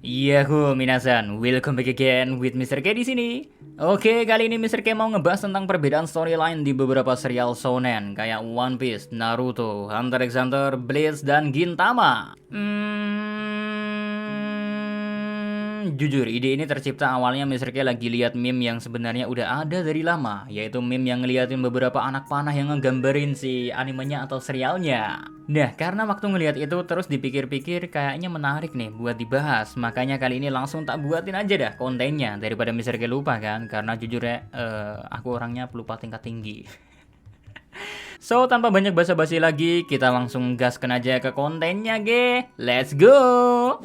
Yahoo minasan, welcome back again with Mr. K di sini. Oke, kali ini Mr. K mau ngebahas tentang perbedaan storyline di beberapa serial shonen kayak One Piece, Naruto, Hunter x Hunter, Bleach, dan Gintama. Jujur, ide ini tercipta awalnya Mr. K lagi lihat meme yang sebenarnya udah ada dari lama, yaitu meme yang ngeliatin beberapa anak panah yang ngegambarin si animenya atau serialnya. Nah, karena waktu ngeliat itu terus dipikir-pikir kayaknya menarik nih buat dibahas, makanya kali ini langsung tak buatin aja dah kontennya daripada Mr. K lupa kan, karena jujur ya, aku orangnya pelupa tingkat tinggi. So, tanpa banyak basa-basi lagi, kita langsung gaskan aja ke kontennya, ge. Let's go!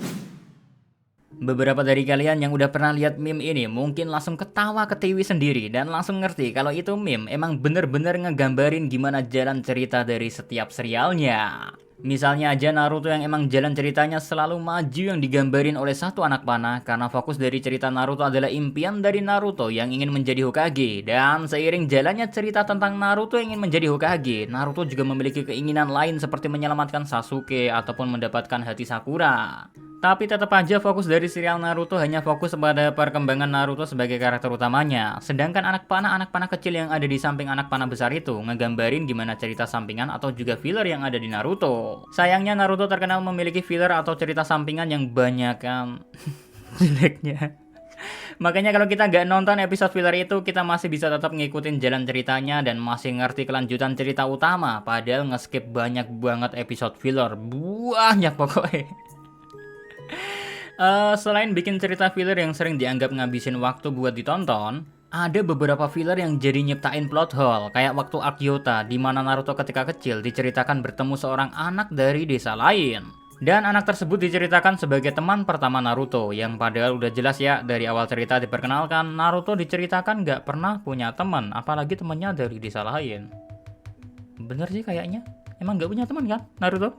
Beberapa dari kalian yang udah pernah lihat meme ini mungkin langsung ketawa ketiwi sendiri dan langsung ngerti kalau itu meme emang bener-bener ngegambarin gimana jalan cerita dari setiap serialnya. Misalnya aja Naruto yang emang jalan ceritanya selalu maju yang digambarin oleh satu anak panah karena fokus dari cerita Naruto adalah impian dari Naruto yang ingin menjadi Hokage, dan seiring jalannya cerita tentang Naruto yang ingin menjadi Hokage, Naruto juga memiliki keinginan lain seperti menyelamatkan Sasuke ataupun mendapatkan hati Sakura. Tapi tetap aja fokus dari serial Naruto hanya fokus pada perkembangan Naruto sebagai karakter utamanya. Sedangkan anak panah kecil yang ada di samping anak panah besar itu ngegambarin gimana cerita sampingan atau juga filler yang ada di Naruto. Sayangnya Naruto terkenal memiliki filler atau cerita sampingan yang banyak kan jeleknya. Makanya kalau kita nggak nonton episode filler itu, kita masih bisa tetap ngikutin jalan ceritanya dan masih ngerti kelanjutan cerita utama. Padahal nge-skip banyak banget episode filler. Banyak pokoknya. Selain bikin cerita filler yang sering dianggap ngabisin waktu buat ditonton, ada beberapa filler yang jadi nyiptain plot hole, kayak waktu arc Hyuta, di mana Naruto ketika kecil diceritakan bertemu seorang anak dari desa lain. Dan anak tersebut diceritakan sebagai teman pertama Naruto, yang padahal udah jelas ya dari awal cerita diperkenalkan, Naruto diceritakan nggak pernah punya teman, apalagi temannya dari desa lain. Bener sih kayaknya, emang nggak punya teman kan Naruto?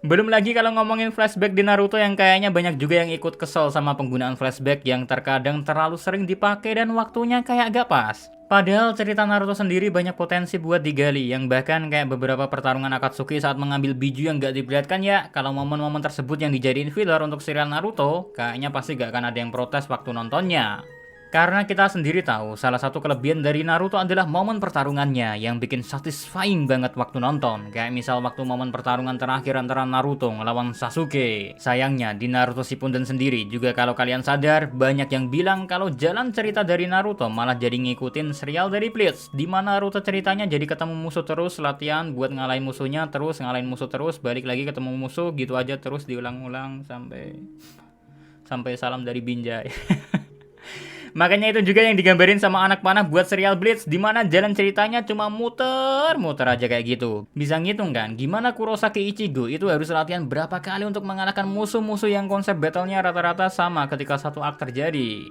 Belum lagi kalau ngomongin flashback di Naruto yang kayaknya banyak juga yang ikut kesel sama penggunaan flashback yang terkadang terlalu sering dipakai dan waktunya kayak gak pas. Padahal cerita Naruto sendiri banyak potensi buat digali, yang bahkan kayak beberapa pertarungan Akatsuki saat mengambil biju yang gak diperlihatkan ya. Kalau momen-momen tersebut yang dijadiin filler untuk serial Naruto, kayaknya pasti gak akan ada yang protes waktu nontonnya. Karena kita sendiri tahu, salah satu kelebihan dari Naruto adalah momen pertarungannya yang bikin satisfying banget waktu nonton. Kayak misal waktu momen pertarungan terakhir antara Naruto ngelawan Sasuke. Sayangnya, di Naruto Shippuden sendiri juga kalau kalian sadar, banyak yang bilang kalau jalan cerita dari Naruto malah jadi ngikutin serial dari Bleach. Dimana Naruto ceritanya jadi ketemu musuh terus, latihan buat ngalahin musuhnya, terus ngalahin musuh terus, balik lagi ketemu musuh, gitu aja terus diulang-ulang sampai salam dari Binjai. Makanya itu juga yang digambarin sama anak panah buat serial Bleach, dimana jalan ceritanya cuma muter-muter aja kayak gitu. Bisa ngitung kan, gimana Kurosaki Ichigo itu harus latihan berapa kali untuk mengalahkan musuh-musuh yang konsep battlenya rata-rata sama ketika satu arc terjadi.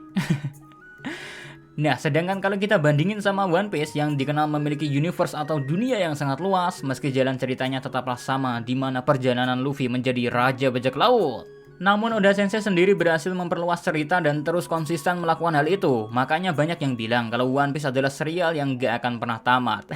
Nah, sedangkan kalau kita bandingin sama One Piece yang dikenal memiliki universe atau dunia yang sangat luas, meski jalan ceritanya tetaplah sama, dimana perjalanan Luffy menjadi Raja Bajak Laut. Namun Oda Sensei sendiri berhasil memperluas cerita dan terus konsisten melakukan hal itu. Makanya banyak yang bilang kalau One Piece adalah serial yang gak akan pernah tamat.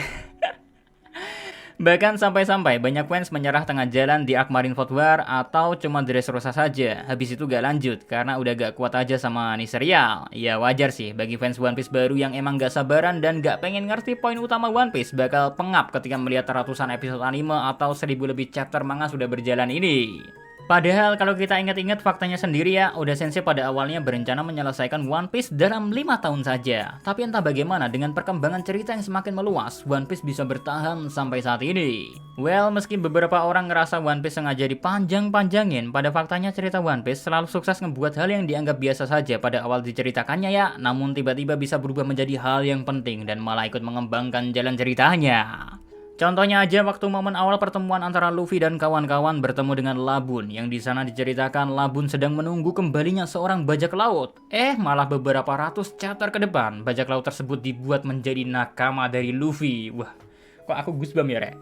Bahkan sampai-sampai banyak fans menyerah tengah jalan di arc Marineford War atau cuma Dressrosa saja. Habis itu gak lanjut karena udah gak kuat aja sama nih serial. Ya wajar sih bagi fans One Piece baru yang emang gak sabaran dan gak pengen ngerti poin utama One Piece bakal pengap ketika melihat ratusan episode anime atau 1000 lebih chapter manga sudah berjalan ini. Padahal kalau kita ingat-ingat faktanya sendiri ya, Oda Sensei pada awalnya berencana menyelesaikan One Piece dalam 5 tahun saja. Tapi entah bagaimana dengan perkembangan cerita yang semakin meluas, One Piece bisa bertahan sampai saat ini. Well, meski beberapa orang ngerasa One Piece sengaja dipanjang-panjangin, pada faktanya cerita One Piece selalu sukses ngebuat hal yang dianggap biasa saja pada awal diceritakannya ya, namun tiba-tiba bisa berubah menjadi hal yang penting dan malah ikut mengembangkan jalan ceritanya. Contohnya aja waktu momen awal pertemuan antara Luffy dan kawan-kawan bertemu dengan Labun, yang di sana diceritakan Labun sedang menunggu kembalinya seorang bajak laut. Malah beberapa ratus chapter ke depan, bajak laut tersebut dibuat menjadi nakama dari Luffy. Wah, kok aku goosebumps ya, Rek?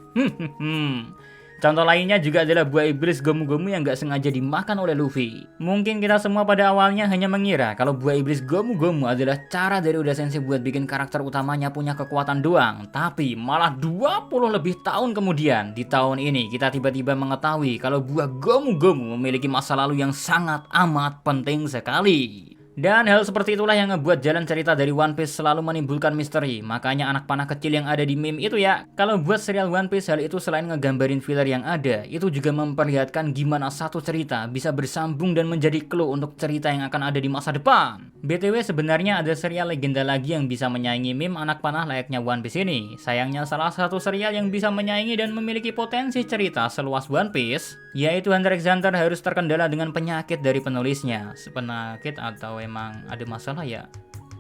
Contoh lainnya juga adalah buah iblis Gomu-Gomu yang gak sengaja dimakan oleh Luffy. Mungkin kita semua pada awalnya hanya mengira kalau buah iblis Gomu-Gomu adalah cara dari Oda Sensei buat bikin karakter utamanya punya kekuatan doang. Tapi malah 20 lebih tahun kemudian, di tahun ini kita tiba-tiba mengetahui kalau buah Gomu-Gomu memiliki masa lalu yang sangat amat penting sekali. Dan hal seperti itulah yang ngebuat jalan cerita dari One Piece selalu menimbulkan misteri. Makanya anak panah kecil yang ada di meme itu ya, kalau buat serial One Piece, hal itu selain ngegambarin filler yang ada, itu juga memperlihatkan gimana satu cerita bisa bersambung dan menjadi clue untuk cerita yang akan ada di masa depan. BTW sebenarnya ada serial legenda lagi yang bisa menyaingi meme anak panah layaknya One Piece ini. Sayangnya salah satu serial yang bisa menyaingi dan memiliki potensi cerita seluas One Piece, yaitu Hunter x Hunter, harus terkendala dengan penyakit dari penulisnya. Penyakit atau emang ada masalah ya,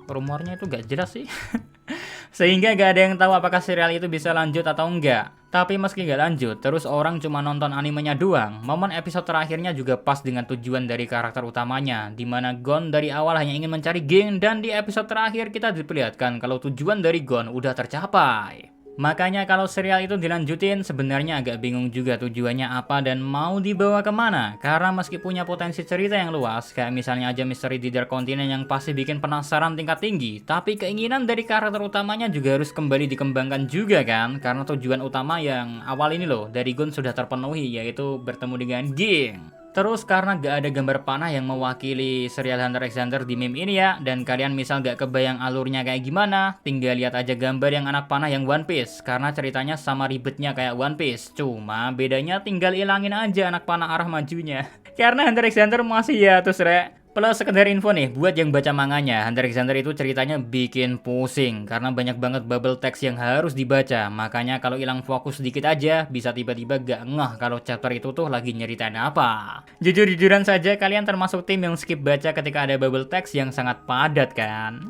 rumornya itu gak jelas sih. Sehingga gak ada yang tahu apakah serial itu bisa lanjut atau enggak. Tapi meski gak lanjut, terus orang cuma nonton animenya doang, momen episode terakhirnya juga pas dengan tujuan dari karakter utamanya, dimana Gon dari awal hanya ingin mencari Ging, dan di episode terakhir kita diperlihatkan kalau tujuan dari Gon udah tercapai. Makanya kalau serial itu dilanjutin, sebenarnya agak bingung juga tujuannya apa dan mau dibawa kemana. Karena meski punya potensi cerita yang luas, kayak misalnya aja misteri di Dark Continent yang pasti bikin penasaran tingkat tinggi, tapi keinginan dari karakter utamanya juga harus kembali dikembangkan juga kan. Karena tujuan utama yang awal ini loh, dari Gon sudah terpenuhi, yaitu bertemu dengan Ging. Terus karena gak ada gambar panah yang mewakili serial Hunter x Hunter di meme ini ya, dan kalian misal gak kebayang alurnya kayak gimana, tinggal lihat aja gambar yang anak panah yang One Piece, karena ceritanya sama ribetnya kayak One Piece, cuma bedanya tinggal ilangin aja anak panah arah majunya. Karena Hunter x Hunter masih ya terus rek. Plus sekedar info nih, buat yang baca manganya, Hunter x Hunter itu ceritanya bikin pusing karena banyak banget bubble text yang harus dibaca. Makanya kalau hilang fokus sedikit aja, bisa tiba-tiba gak ngeh kalau chapter itu tuh lagi nyeritain apa. Jujur-jujuran saja, kalian termasuk tim yang skip baca ketika ada bubble text yang sangat padat kan?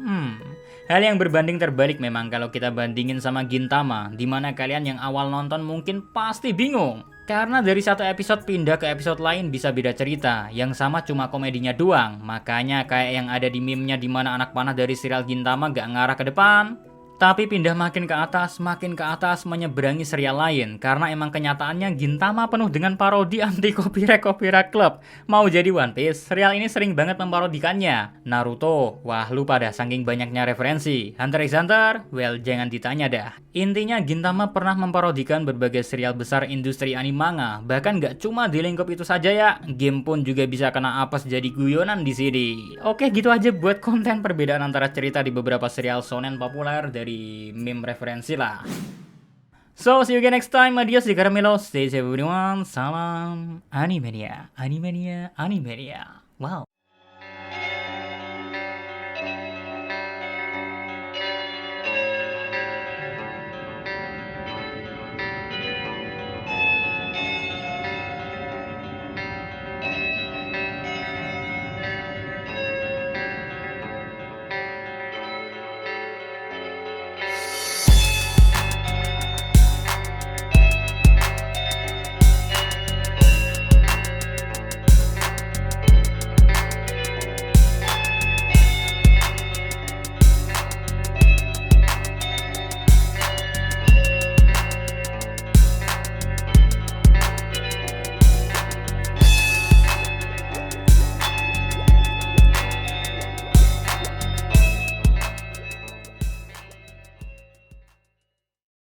Hal yang berbanding terbalik memang kalau kita bandingin sama Gintama, dimana kalian yang awal nonton mungkin pasti bingung. Karena dari satu episode pindah ke episode lain bisa beda cerita, yang sama cuma komedinya doang. Makanya kayak yang ada di meme-nya dimana anak panah dari serial Gintama gak ngarah ke depan, tapi pindah makin ke atas menyeberangi serial lain. Karena emang kenyataannya Gintama penuh dengan parodi anti copyright club. Mau jadi One Piece, serial ini sering banget memparodikannya. Naruto, wah lu pada saking banyaknya referensi. Hunter x Hunter, well jangan ditanya dah. Intinya Gintama pernah memparodikan berbagai serial besar industri anime manga. Bahkan gak cuma di lingkup itu saja ya, game pun juga bisa kena apes jadi guyonan di sini. Oke, gitu aja buat konten perbedaan antara cerita di beberapa serial shonen populer dari meme referensi lah. So, see you again next time. Adios di Caramelo. Stay safe everyone. Salam Animania. Wow.